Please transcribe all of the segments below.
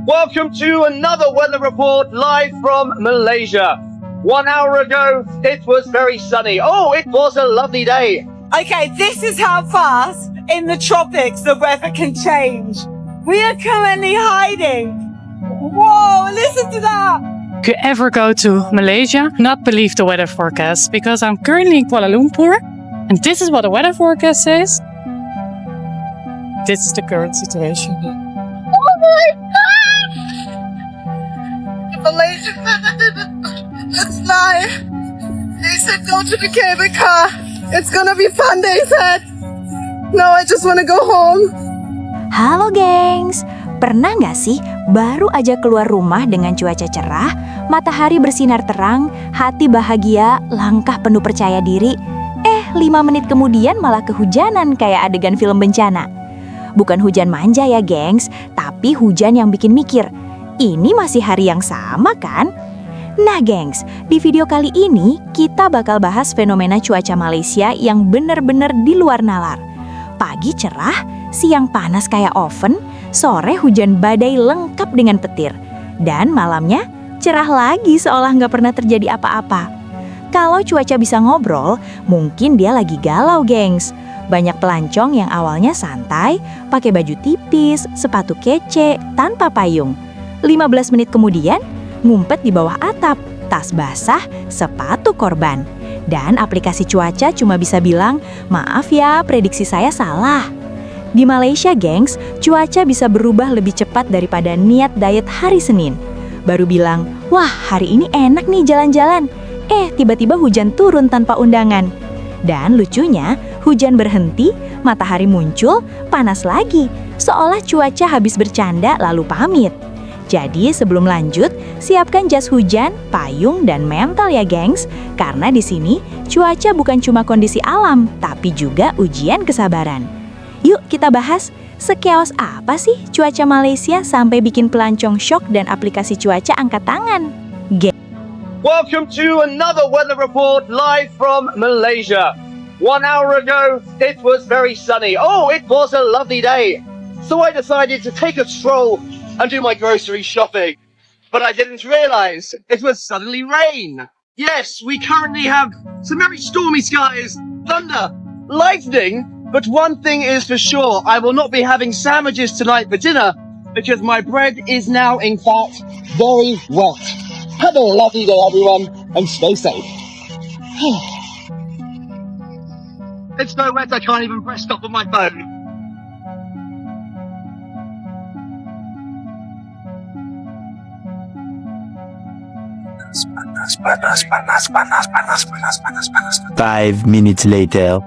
Welcome to another weather report live from Malaysia. 1 hour ago, it was very sunny. Oh, it was a lovely day. Okay, this is how fast in the tropics the weather can change. We are currently hiding. Whoa, listen to that. If you ever go to Malaysia, not believe the weather forecast, because I'm currently in Kuala Lumpur and this is what the weather forecast says. This is the current situation. Oh my God! Malaysia, let's fly. They said go to the cable car. It's gonna be fun, they said. No, I just wanna go home. Halo gengs, pernah nggak sih baru aja keluar rumah dengan cuaca cerah, matahari bersinar terang, hati bahagia, langkah penuh percaya diri, 5 menit kemudian malah kehujanan kayak adegan film bencana. Bukan hujan manja ya gengs, tapi hujan yang bikin mikir, ini masih hari yang sama kan? Nah gengs, di video kali ini kita bakal bahas fenomena cuaca Malaysia yang bener-bener di luar nalar. Pagi cerah, siang panas kayak oven, sore hujan badai lengkap dengan petir. Dan malamnya cerah lagi seolah nggak pernah terjadi apa-apa. Kalau cuaca bisa ngobrol, mungkin dia lagi galau gengs. Banyak pelancong yang awalnya santai, pakai baju tipis, sepatu kece, tanpa payung. 15 menit kemudian, ngumpet di bawah atap, tas basah, sepatu korban. Dan aplikasi cuaca cuma bisa bilang, maaf ya prediksi saya salah. Di Malaysia gengs, cuaca bisa berubah lebih cepat daripada niat diet hari Senin. Baru bilang, wah hari ini enak nih jalan-jalan. Tiba-tiba hujan turun tanpa undangan. Dan lucunya, hujan berhenti, matahari muncul, panas lagi. Seolah cuaca habis bercanda lalu pamit. Jadi sebelum lanjut, siapkan jas hujan, payung, dan mental ya gengs. Karena di sini cuaca bukan cuma kondisi alam, tapi juga ujian kesabaran. Yuk kita bahas, sekeos apa sih cuaca Malaysia sampai bikin pelancong syok dan aplikasi cuaca angkat tangan? Welcome to another weather report live from Malaysia. 1 hour ago, it was very sunny. Oh, it was a lovely day. So I decided to take a stroll and do my grocery shopping. But I didn't realize it would suddenly rain. Yes, we currently have some very stormy skies, thunder, lightning. But one thing is for sure, I will not be having sandwiches tonight for dinner because my bread is now, in fact, very wet. Have a lovely day, everyone, and stay safe. It's so wet I can't even press stop on my phone. Panas. 5 minutes later.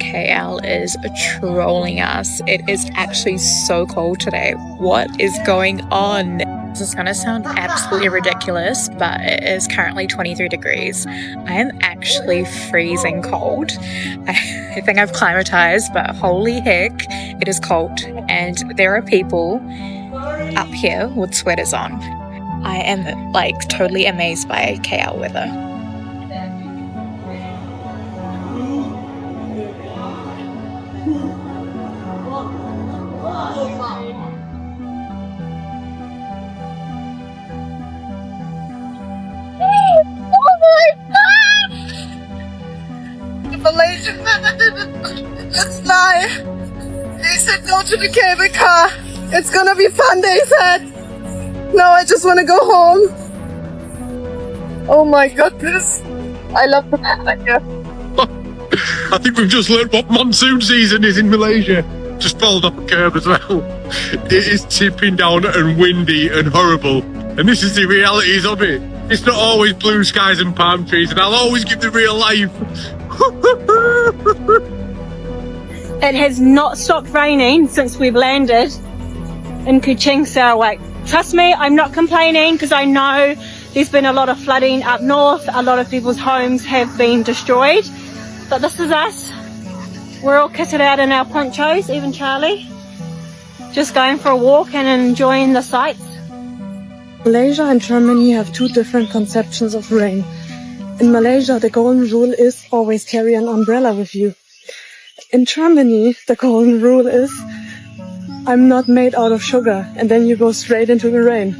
KL is trolling us. It is actually so cold today. What is going on? This is going to sound absolutely ridiculous, but it is currently 23 degrees. I am actually freezing cold. I think I've climatized, but holy heck, it is cold. And there are people up here with sweaters on. I am totally amazed by KL weather. Malaysia, let's fly. They said go to the cable car. It's gonna be fun, they said. No, I just wanna go home. Oh my goodness. I love the weather. I think we've just learned what monsoon season is in Malaysia. Just followed up a curb as well. It is tipping down and windy and horrible. And this is the realities of it. It's not always blue skies and palm trees, and I'll always give the real life. It has not stopped raining since we've landed in Kuching, Sarawak. Trust me, I'm not complaining because I know there's been a lot of flooding up north. A lot of people's homes have been destroyed. But this is us. We're all kitted out in our ponchos, even Charlie. Just going for a walk and enjoying the sights. Malaysia and Germany have two different conceptions of rain. In Malaysia, the golden rule is always carry an umbrella with you. In Germany, the golden rule is I'm not made out of sugar, and then you go straight into the rain.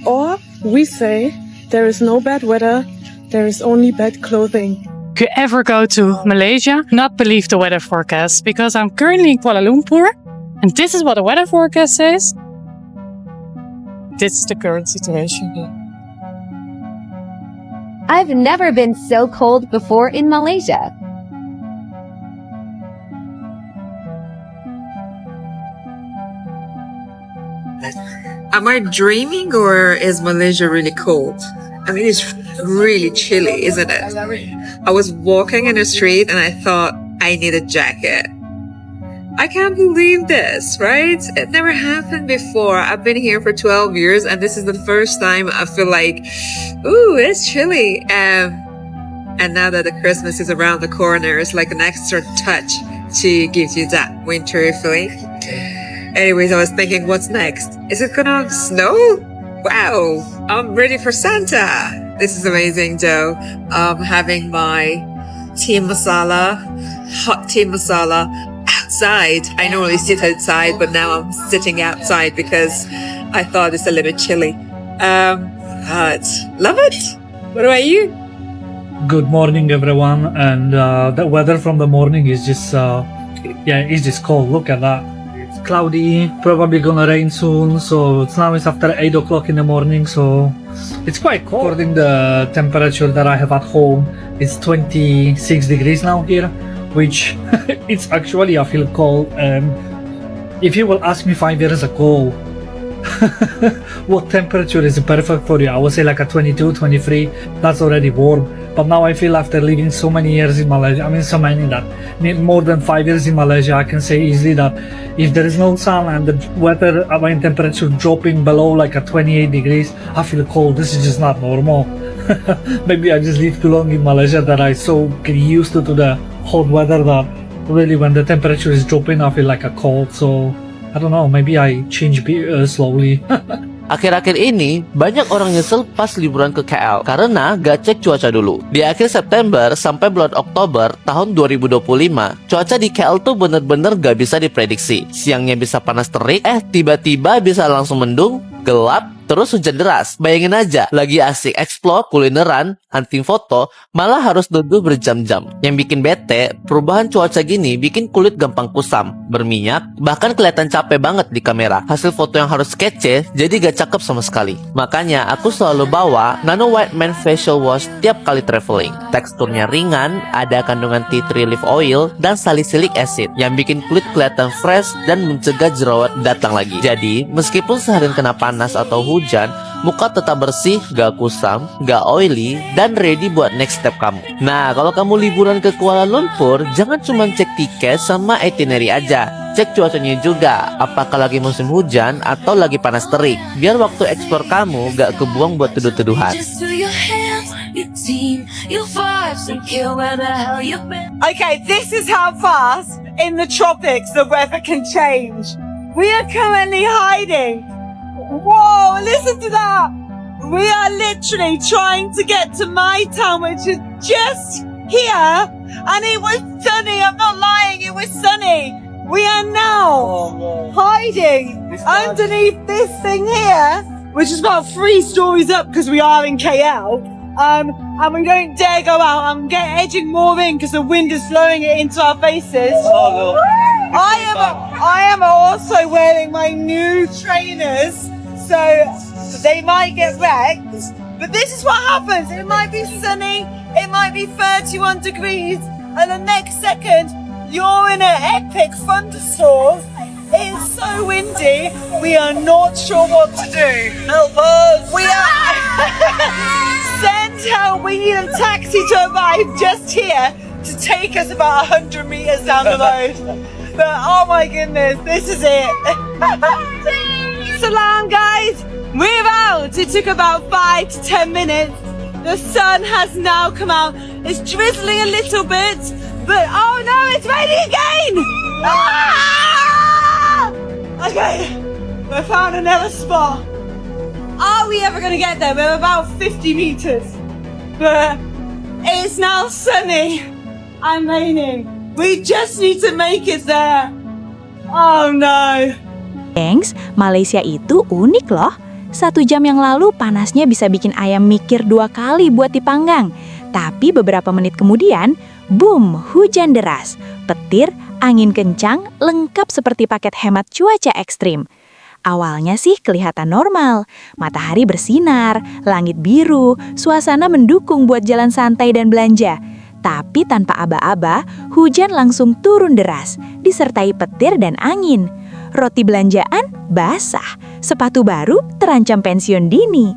Or we say there is no bad weather, there is only bad clothing. If you ever go to Malaysia, not believe the weather forecast, because I'm currently in Kuala Lumpur and this is what the weather forecast says. This is the current situation. I've never been so cold before in Malaysia. Am I dreaming or is Malaysia really cold? I mean, it's really chilly, isn't it? I was walking in the street and I thought I need a jacket. I can't believe this, right? It never happened before. I've been here for 12 years and this is the first time I feel like, ooh, it's chilly. And now that the Christmas is around the corner, it's like an extra touch to give you that wintry feeling. Anyways, I was thinking, what's next? Is it gonna snow? Wow, I'm ready for Santa. This is amazing, Joe. Having my tea masala, hot tea masala outside. I normally sit outside, but now I'm sitting outside because I thought it's a little chilly. But love it. What about you? Good morning, everyone. And the weather from the morning is just, it's just cold. Look at that. It's cloudy, probably gonna rain soon. So now it's after 8 o'clock in the morning. So it's quite cold. According to the temperature that I have at home, it's 26 degrees now here, which it's actually, I feel cold. If you will ask me 5 years ago, what temperature is perfect for you, I would say like a 22, 23, that's already warm. But now I feel after living so many years in Malaysia, I mean so many that more than 5 years in Malaysia, I can say easily that if there is no sun and the weather, I mean temperature dropping below like a 28 degrees, I feel cold. This is just not normal. Maybe I just live too long in Malaysia that I so get used to the hot weather that really when the temperature is dropping, I feel like a cold. So I don't know, maybe I change slowly. Akhir-akhir ini, banyak orang nyesel pas liburan ke KL karena gak cek cuaca dulu. Di akhir September sampai bulan Oktober tahun 2025, cuaca di KL tuh bener-bener gak bisa diprediksi. Siangnya bisa panas terik, tiba-tiba bisa langsung mendung, gelap, terus hujan deras. Bayangin aja, lagi asik explore, kulineran, hunting foto, malah harus duduk berjam-jam. Yang bikin bete, perubahan cuaca gini bikin kulit gampang kusam, berminyak, bahkan kelihatan capek banget di kamera. Hasil foto yang harus kece, jadi gak cakep sama sekali. Makanya aku selalu bawa Nano White Man Facial Wash tiap kali traveling. Teksturnya ringan, ada kandungan tea tree leaf oil dan salicylic acid yang bikin kulit kelihatan fresh dan mencegah jerawat datang lagi. Jadi, meskipun seharian kena panas atau hujan, muka tetap bersih, gak kusam, gak oily, dan ready buat next step kamu. Nah, kalau kamu liburan ke Kuala Lumpur, jangan cuma cek tiket sama itinerary aja. Cek cuacanya juga, apakah lagi musim hujan atau lagi panas terik, biar waktu eksplor kamu gak kebuang buat tuduh-tuduhan. Okay, this is how fast in the tropics the weather can change. We are currently hiding. Whoa, listen to that. We are literally trying to get to my town, which is just here. And it was sunny. I'm not lying. It was sunny. We are now hiding underneath this thing here, which is about 3 stories up because we are in KL. And we don't dare go out. I'm edging more in because the wind is blowing it into our faces. I am also wearing my new trainers, so they might get wrecked. But this is what happens. It might be sunny, it might be 31 degrees, and the next second, you're in an epic thunderstorm. It's so windy, we are not sure what to do. Help us! We are... Send help, we need a taxi to arrive just here to take us about 100 meters down the road. But oh my goodness, this is it. Salam guys, we're out. It took about 5 to 10 minutes. The sun has now come out. It's drizzling a little bit, But oh no, it's raining again! Ah! Okay, we found another spot. Are we ever gonna get there? We're about 50 meters. But it's now sunny and raining. We just need to make it there. Oh no. Gengs, Malaysia itu unik loh. 1 jam yang lalu panasnya bisa bikin ayam mikir 2 kali buat dipanggang. Tapi beberapa menit kemudian, boom, hujan deras, petir, angin kencang, lengkap seperti paket hemat cuaca ekstrim. Awalnya sih kelihatan normal, matahari bersinar, langit biru, suasana mendukung buat jalan santai dan belanja. Tapi tanpa aba-aba, hujan langsung turun deras, disertai petir dan angin. Roti belanjaan basah, sepatu baru terancam pensiun dini.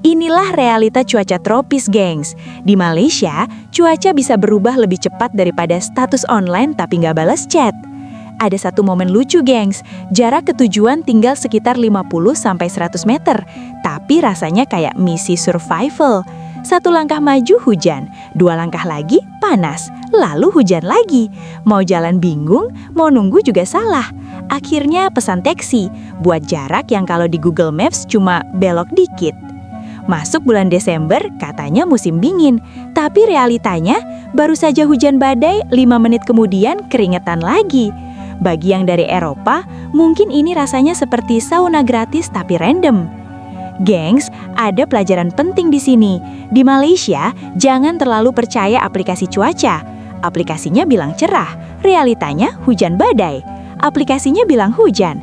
Inilah realita cuaca tropis, gengs. Di Malaysia, cuaca bisa berubah lebih cepat daripada status online tapi nggak balas chat. Ada satu momen lucu, gengs. Jarak ke tujuan tinggal sekitar 50-100 meter, tapi rasanya kayak misi survival. 1 langkah maju hujan, 2 langkah lagi panas, lalu hujan lagi. Mau jalan bingung, mau nunggu juga salah. Akhirnya pesan taksi, buat jarak yang kalau di Google Maps cuma belok dikit. Masuk bulan Desember, katanya musim dingin. Tapi realitanya, baru saja hujan badai, 5 menit kemudian keringetan lagi. Bagi yang dari Eropa, mungkin ini rasanya seperti sauna gratis tapi random. Gengs, ada pelajaran penting di sini. Di Malaysia, jangan terlalu percaya aplikasi cuaca. Aplikasinya bilang cerah, realitanya hujan badai. Aplikasinya bilang hujan,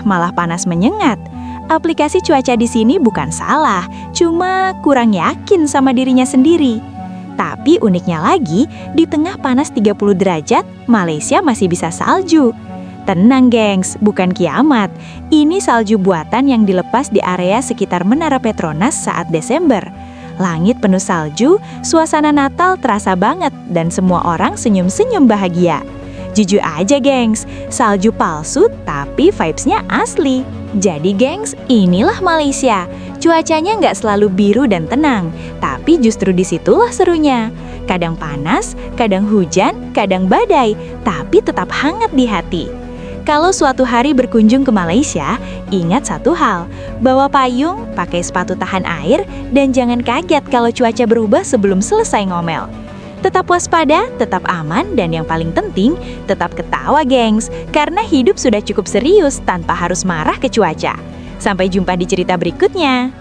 malah panas menyengat. Aplikasi cuaca di sini bukan salah, cuma kurang yakin sama dirinya sendiri. Tapi uniknya lagi, di tengah panas 30 derajat, Malaysia masih bisa salju. Tenang gengs, bukan kiamat. Ini salju buatan yang dilepas di area sekitar Menara Petronas saat Desember. Langit penuh salju, suasana Natal terasa banget dan semua orang senyum-senyum bahagia. Jujur aja gengs, salju palsu tapi vibes-nya asli. Jadi gengs, inilah Malaysia. Cuacanya nggak selalu biru dan tenang, tapi justru disitulah serunya. Kadang panas, kadang hujan, kadang badai, tapi tetap hangat di hati. Kalau suatu hari berkunjung ke Malaysia, ingat satu hal, bawa payung, pakai sepatu tahan air, dan jangan kaget kalau cuaca berubah sebelum selesai ngomel. Tetap waspada, tetap aman, dan yang paling penting, tetap ketawa gengs, karena hidup sudah cukup serius tanpa harus marah ke cuaca. Sampai jumpa di cerita berikutnya.